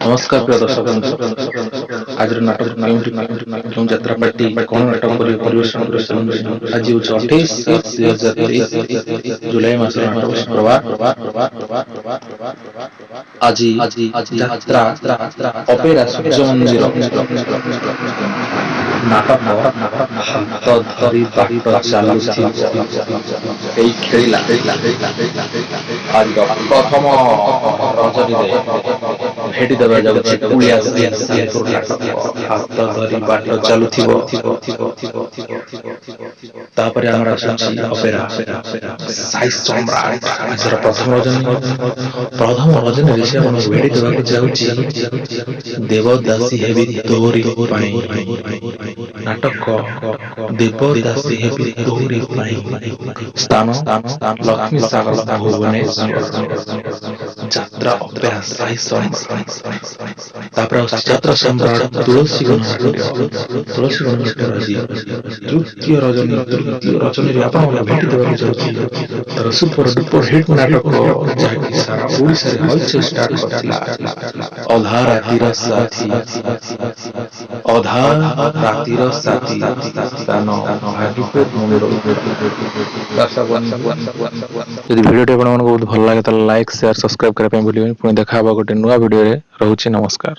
नमस्कार प्रिय दर्शक आज नाटक क्यों यात्रा पार्टी कौन नाटक परिवेशन आज हूँ 28/2023 जुलाई मास नाटक शुक्रवार आज यात्रा अपेरा सूर्य मंदिर नाटक हाथ धरी बाट चलुथी खेला आज प्रथम रजनी भेटी देवा जाउछि कुलिया हाथ धरी बाट चलुथिबो तापरे हमरा आसुछि अपेरा साई सम्राट आज प्रथम रजनी ऋषि मन भेटी देवा जाउछि देवदासी हेबी तोरी पाई नाटक देवदासी हेबी तोरी पाई स्थान लक्ष्मी सागर भुवनेश्वर यात्रा अपेरा साई यात्रा सम्राट तुलसी तृतीय रजनी आपण भेटी देवाक जाउछि तर सुपर डुपर हिट नाटक जाकी सारा ओडिसा रे हलचल स्टार्ट करथिला अधा रातिर साथी स्थान भागीपुर मंदिर यदि वीडियो आपको बहुत भल लगे तो लाइक शेयर सब्सक्राइब करने भूलिए पुणी देखा गोटे नुआ वीडियो रे। नमस्कार।